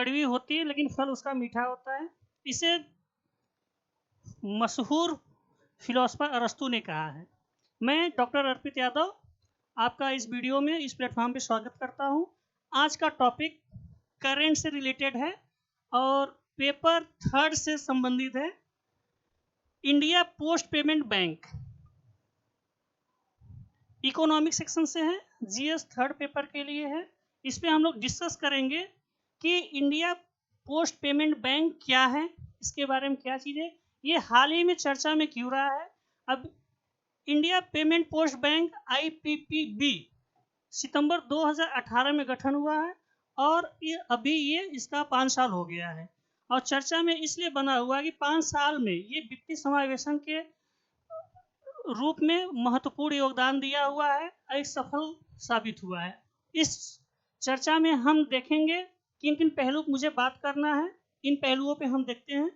कड़वी होती है लेकिन फल उसका मीठा होता है। इसे मशहूर फिलोसफर अरस्तू ने कहा है। मैं डॉक्टर अर्पित यादव आपका इस वीडियो में इस प्लेटफॉर्म पे स्वागत करता हूँ। आज का टॉपिक करंट से रिलेटेड है और पेपर 3 से संबंधित है। India post payment bank economic section से है, जीएस 3 पेपर के लिए है। इस पे हम लोग डिस्कस करेंगे कि इंडिया पोस्ट पेमेंट बैंक क्या है, इसके बारे में क्या चीज़ है, ये हाल ही में चर्चा में क्यों रहा है। अब India payment post bank IPPB सितंबर 2018 में गठन हुआ है और ये इसका 5 साल हो गया है और चर्चा में इसलिए बना हुआ है कि 5 साल में ये वित्तीय समावेशन के रूप में महत्वपूर्ण योगदान दिया हुआ है, एक सफल साबित हुआ है। इस चर्चा में हम देखेंगे किन किन पहलू मुझे बात करना है, इन पहलुओं पे हम देखते हैं।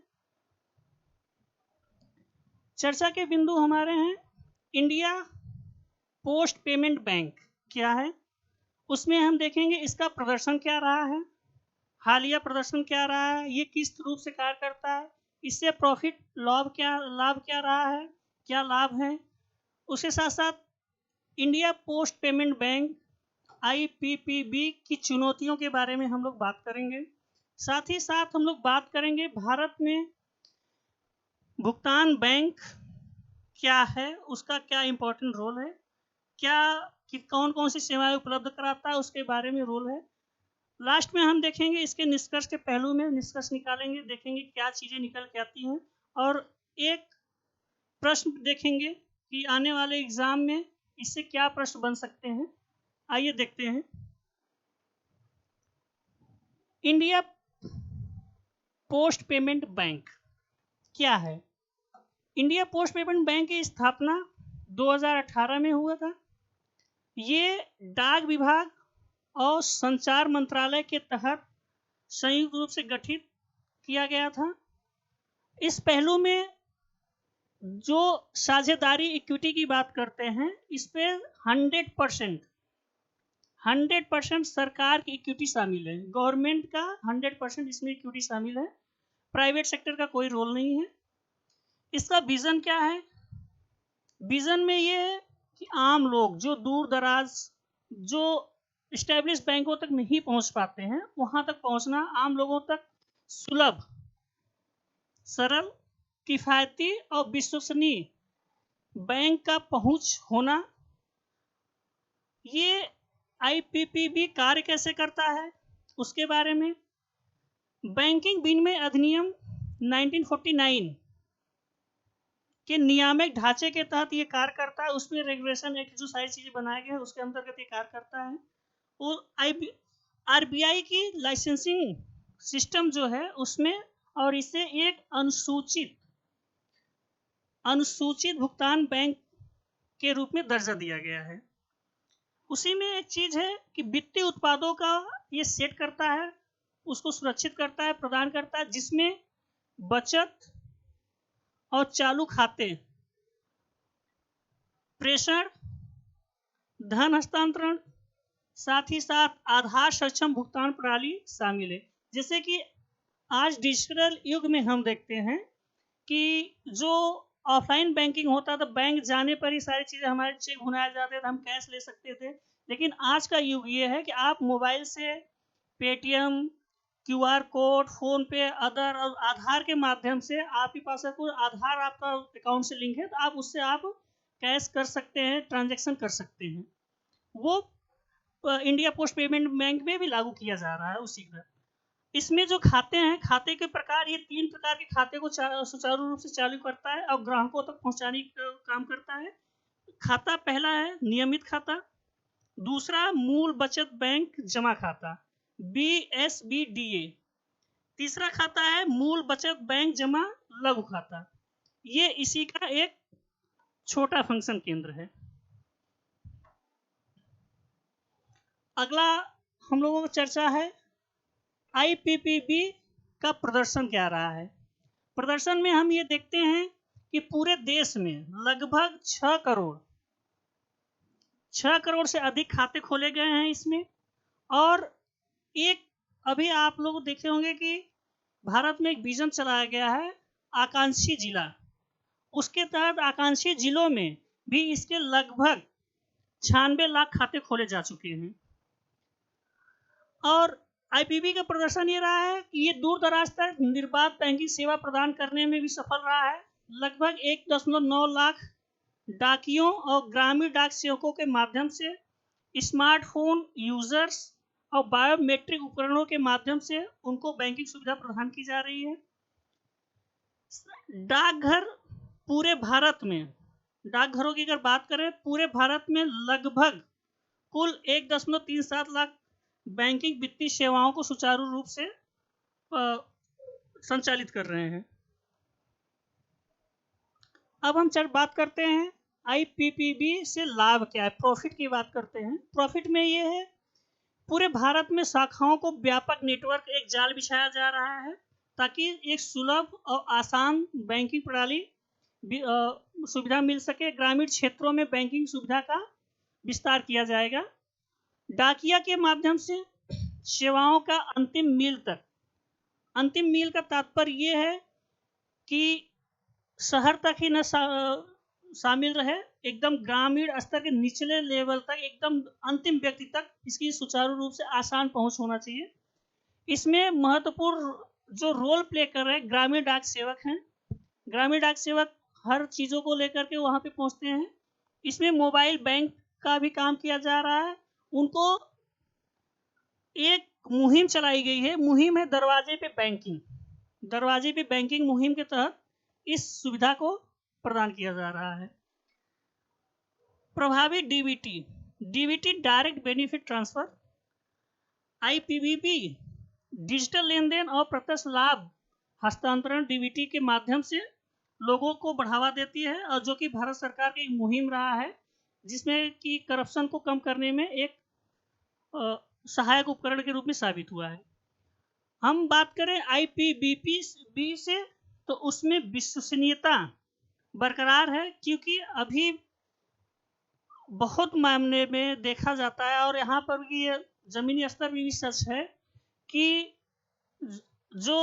चर्चा के बिंदु हमारे हैं इंडिया पोस्ट पेमेंट बैंक क्या है, उसमें हम देखेंगे इसका प्रदर्शन क्या रहा है, हालिया प्रदर्शन क्या रहा है, ये किस रूप से कार्य करता है, इससे प्रॉफिट लाभ क्या रहा है, क्या लाभ है। उसके साथ साथ India post payment bank IPPB की चुनौतियों के बारे में हम लोग बात करेंगे। साथ ही साथ हम लोग बात करेंगे भारत में भुगतान बैंक क्या है, उसका क्या इम्पोर्टेंट रोल है, क्या कि कौन कौन सी सेवाएं उपलब्ध कराता है, उसके बारे में रोल है। लास्ट में हम देखेंगे इसके निष्कर्ष के पहलू में निष्कर्ष निकालेंगे, देखेंगे क्या चीज़ें निकल के आती हैं और एक प्रश्न देखेंगे कि आने वाले एग्जाम में इससे क्या प्रश्न बन सकते हैं। आइए देखते हैं। इंडिया पोस्ट पेमेंट बैंक क्या है। इंडिया पोस्ट पेमेंट बैंक की स्थापना 2018 में हुआ था। ये डाक विभाग और संचार मंत्रालय के तहत संयुक्त रूप से गठित किया गया था। इस पहलू में जो साझेदारी इक्विटी की बात करते हैं, इस पे 100% सरकार की इक्विटी शामिल है, गवर्नमेंट का 100% इसमें इक्विटी शामिल है, प्राइवेट सेक्टर का कोई रोल नहीं है। इसका विजन क्या है, विजन में ये है कि आम लोग जो दूर दराज जो एस्टेब्लिश बैंकों तक नहीं पहुंच पाते हैं, वहां तक पहुंचना, आम लोगों तक सुलभ, सरल, किफायती और विश्वसनीय बैंक का पहुंच होना। ये IPPB कार्य कैसे करता है उसके बारे में। बैंकिंग विनिमय अधिनियम 1949 के नियामक ढांचे के तहत ये कार्य करता है। उसमें रेगुलेशन एक्ट जो सारी चीजें बनाए गए हैं उसके अंतर्गत ये कार्य करता है। और RBI की लाइसेंसिंग सिस्टम जो है उसमें, और इसे एक अनुसूचित भुगतान बैंक के रूप में दर्जा दिया गया है। उसी में एक चीज है कि वित्तीय उत्पादों का ये सेट करता है, उसको सुरक्षित करता है, प्रदान करता है, जिसमें बचत और चालू खाते, प्रेषण, धन हस्तांतरण, साथ ही साथ आधार सक्षम भुगतान प्रणाली शामिल है। जैसे कि आज डिजिटल युग में हम देखते हैं कि जो ऑफलाइन बैंकिंग होता था, बैंक जाने पर ही सारी चीज़ें हमारे चेक भुनाए जाते थे, हम कैश ले सकते थे। लेकिन आज का युग ये है कि आप मोबाइल से पेटीएम, QR कोड, फोन पे, अदर और आधार के माध्यम से आपके पास कोई आधार आपका अकाउंट से लिंक है तो आप उससे आप कैश कर सकते हैं, ट्रांजैक्शन कर सकते हैं। वो इंडिया पोस्ट पेमेंट बैंक में भी लागू किया जा रहा है उसी तरह। इसमें जो खाते हैं, खाते के प्रकार, ये 3 प्रकार के खाते को सुचारू रूप से चालू करता है और ग्राहकों तक पहुंचाने का काम करता है। खाता पहला है नियमित खाता, दूसरा मूल बचत बैंक जमा खाता BSBDA, तीसरा खाता है मूल बचत बैंक जमा लघु खाता। ये इसी का एक छोटा फंक्शन केंद्र है। अगला हम लोगों को चर्चा है IPPB का प्रदर्शन क्या रहा है। प्रदर्शन में हम ये देखते हैं कि पूरे देश में लगभग 6 करोड़ से अधिक खाते खोले गए हैं इसमें, और एक अभी आप लोग देखे होंगे कि भारत में एक विजन चलाया गया है आकांक्षी जिला। उसके तहत आकांक्षी जिलों में भी इसके लगभग 96 लाख खाते खोले जा चुके हैं। और आईपीबी का प्रदर्शन ये रहा है कि ये दूर दराज तक निर्बाध बैंकिंग सेवा प्रदान करने में भी सफल रहा है। लगभग 1.9 लाख डाकियों और ग्रामीण डाक सेवकों के माध्यम से स्मार्टफोन यूजर्स और बायोमेट्रिक उपकरणों के माध्यम से उनको बैंकिंग सुविधा प्रदान की जा रही है। डाकघर पूरे भारत में, डाकघरों की अगर बात करें, पूरे भारत में लगभग कुल 1.37 लाख बैंकिंग वित्तीय सेवाओं को सुचारू रूप से संचालित कर रहे हैं। अब हम बात करते हैं आईपीपीबी से लाभ क्या है, प्रॉफिट की बात करते हैं। प्रॉफिट में ये है पूरे भारत में शाखाओं को व्यापक नेटवर्क एक जाल बिछाया जा रहा है ताकि एक सुलभ और आसान बैंकिंग प्रणाली सुविधा मिल सके। ग्रामीण क्षेत्रों में बैंकिंग सुविधा का विस्तार किया जाएगा। डाकिया के माध्यम से सेवाओं का अंतिम मील तक, अंतिम मील का तात्पर्य ये है कि शहर तक ही न शामिल रहे, एकदम ग्रामीण स्तर के निचले लेवल तक, एकदम अंतिम व्यक्ति तक इसकी सुचारू रूप से आसान पहुंच होना चाहिए। इसमें महत्वपूर्ण जो रोल प्ले कर रहे हैं ग्रामीण डाक सेवक हैं। ग्रामीण डाक सेवक हर चीज़ों को लेकर के वहाँ पे पहुँचते हैं। इसमें मोबाइल बैंक का भी काम किया जा रहा है। उनको एक मुहिम चलाई गई है, मुहिम है दरवाजे पे बैंकिंग। दरवाजे पे बैंकिंग मुहिम के तहत इस सुविधा को प्रदान किया जा रहा है। प्रभावी DBT direct benefit transfer. IPBB digital लेन देन और प्रत्यक्ष लाभ हस्तांतरण डीबीटी के माध्यम से लोगों को बढ़ावा देती है, और जो कि भारत सरकार की मुहिम रहा है जिसमें कि करप्शन को कम करने में एक सहायक उपकरण के रूप में साबित हुआ है। हम बात करें आईपीबीबी से तो उसमें विश्वसनीयता बरकरार है, क्योंकि अभी बहुत मामले में देखा जाता है और यहाँ पर भी ये जमीनी स्तर भी सच है कि जो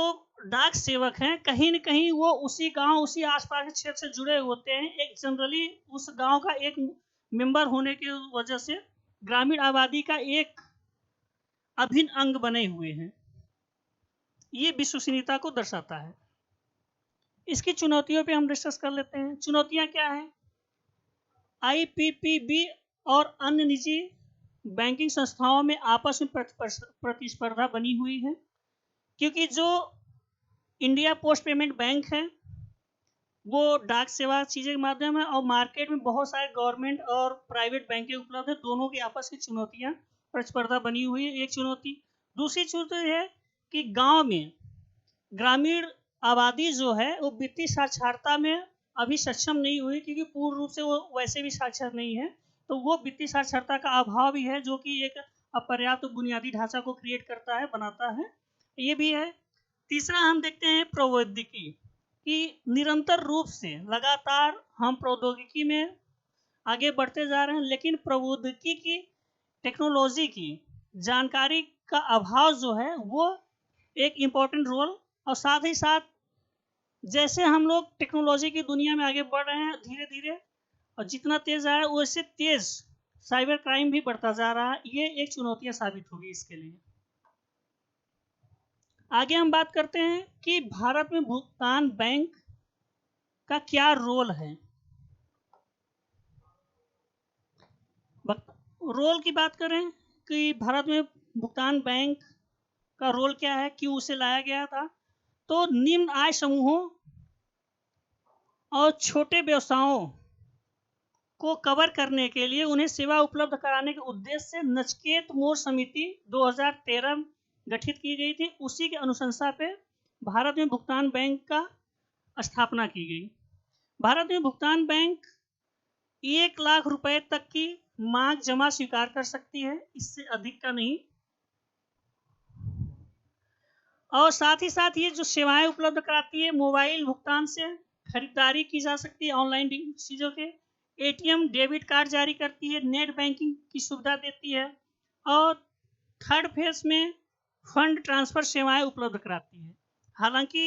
डाक सेवक हैं कहीं न कहीं वो उसी गांव, उसी आसपास के क्षेत्र से जुड़े होते हैं। एक जनरली उस गांव का एक मेंबर होने की वजह से ग्रामीण आबादी का एक अभिन्न अंग बने हुए हैं। ये विश्वसनीयता को दर्शाता है। इसकी चुनौतियों पे हम डिस्कस कर लेते हैं। चुनौतियां क्या है? आईपीपीबी और अन्य निजी बैंकिंग संस्थाओं में आपस में प्रतिस्पर्धा बनी हुई है, क्योंकि जो इंडिया पोस्ट पेमेंट बैंक है वो डाक सेवा चीज़ें के माध्यम है, और मार्केट में बहुत सारे गवर्नमेंट और प्राइवेट बैंकें उपलब्ध है। दोनों की आपस की चुनौतियां, प्रतिस्पर्धा बनी हुई है, एक चुनौती। दूसरी चुनौती है कि गांव में ग्रामीण आबादी जो है वो वित्तीय साक्षरता में अभी सक्षम नहीं हुई, क्योंकि पूर्ण रूप से वो वैसे भी साक्षर नहीं है। तो वो वित्तीय साक्षरता का अभाव भी है, जो कि एक अपर्याप्त बुनियादी ढांचा को क्रिएट करता है, बनाता है। ये भी है। तीसरा हम देखते हैं प्रौद्योगिकी कि निरंतर रूप से लगातार हम प्रौद्योगिकी में आगे बढ़ते जा रहे हैं, लेकिन प्रौद्योगिकी की, टेक्नोलॉजी की जानकारी का अभाव जो है वो एक इम्पोर्टेंट रोल। और साथ ही साथ जैसे हम लोग टेक्नोलॉजी की दुनिया में आगे बढ़ रहे हैं धीरे धीरे, और जितना तेज आ रहा है वैसे तेज साइबर क्राइम भी बढ़ता जा रहा है। ये एक चुनौतियां साबित होगी इसके लिए। आगे हम बात करते हैं कि भारत में भुगतान बैंक का क्या रोल है। रोल की बात करें कि भारत में भुगतान बैंक का रोल क्या है, क्यों उसे लाया गया था, तो निम्न आय समूहों और छोटे व्यवसायों को कवर करने के लिए उन्हें सेवा उपलब्ध कराने के उद्देश्य से नचिकेत मोर समिति 2013 गठित की गई थी। उसी के अनुशंसा पे भारत में भुगतान बैंक का स्थापना की गई। भारत में भुगतान बैंक 1 लाख रुपए तक की मांग जमा स्वीकार कर सकती है, इससे अधिक का नहीं। और साथ ही साथ ये जो सेवाएं उपलब्ध कराती है, मोबाइल भुगतान से खरीदारी की जा सकती है, ऑनलाइन चीज़ों के, एटीएम डेबिट कार्ड जारी करती है, नेट बैंकिंग की सुविधा देती है, और थर्ड फेज में फंड ट्रांसफर सेवाएं उपलब्ध कराती है। हालांकि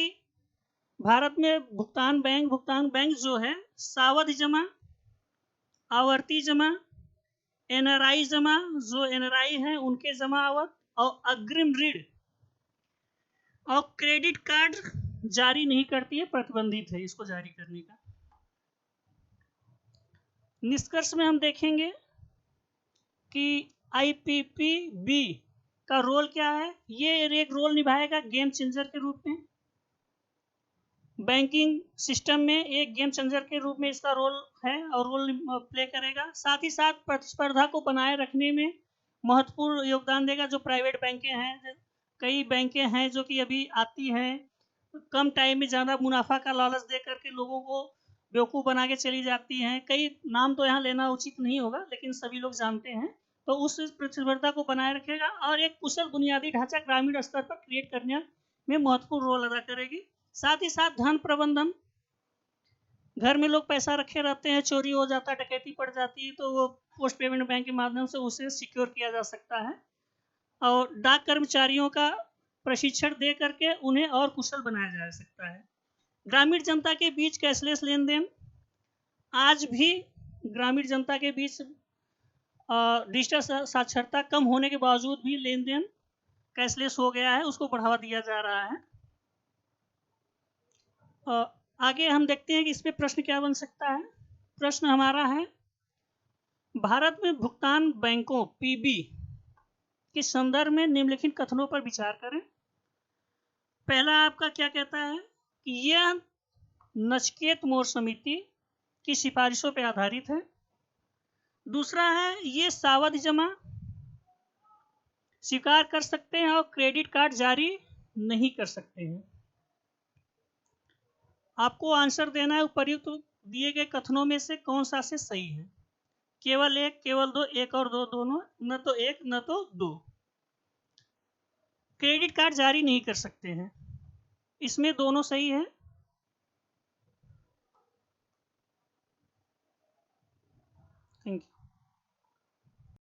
भारत में भुगतान बैंक जो है सावधि जमा, आवर्ती जमा, एनआरआई जमा, जो एनआरआई है उनके जमा अवधि, और अग्रिम ऋण और क्रेडिट कार्ड जारी नहीं करती है, प्रतिबंधित है इसको जारी करने का। निष्कर्ष में हम देखेंगे कि आईपीपीबी का रोल क्या है। ये एक रोल निभाएगा गेम चेंजर के रूप में, बैंकिंग सिस्टम में एक गेम चेंजर के रूप में इसका रोल है और रोल प्ले करेगा। साथ ही साथ प्रतिस्पर्धा को बनाए रखने में महत्वपूर्ण योगदान देगा। जो प्राइवेट बैंकें हैं, कई बैंकें हैं जो कि अभी आती हैं, कम टाइम में ज़्यादा मुनाफा का लालच दे करके लोगों को बेवकूफ़ बना के चली जाती हैं। कई नाम तो यहाँ लेना उचित नहीं होगा, लेकिन सभी लोग जानते हैं। तो उस प्रतिस्पर्धा को बनाए रखेगा और एक कुशल बुनियादी ढांचा ग्रामीण स्तर पर क्रिएट करने में महत्वपूर्ण रोल अदा करेगी। साथ ही साथ धन प्रबंधन, घर में लोग पैसा रखे रहते हैं, चोरी हो जाता है, डकैती पड़ जाती है, तो वो पोस्ट पेमेंट बैंक के माध्यम से उसे सिक्योर किया जा सकता है और डाक कर्मचारियों का प्रशिक्षण दे करके उन्हें और कुशल बनाया जा सकता है। ग्रामीण जनता के बीच कैशलेस लेन देन, आज भी ग्रामीण जनता के बीच डिजिटल साक्षरता कम होने के बावजूद भी लेन देन कैशलेस हो गया है, उसको बढ़ावा दिया जा रहा है। आगे हम देखते हैं कि इस पे प्रश्न क्या बन सकता है। प्रश्न हमारा है, भारत में भुगतान बैंकों पीबी के संदर्भ में निम्नलिखित कथनों पर विचार करें। पहला आपका क्या कहता है कि यह नचिकेत मोर समिति की सिफारिशों पर आधारित है। दूसरा है, ये सावधि जमा स्वीकार कर सकते हैं और क्रेडिट कार्ड जारी नहीं कर सकते हैं। आपको आंसर देना है उपर्युक्त दिए गए कथनों में से कौन सा से सही है। केवल एक, केवल दो, एक और दो, दोनों, न तो एक न तो दो। क्रेडिट कार्ड जारी नहीं कर सकते हैं, इसमें दोनों सही है। Thank you.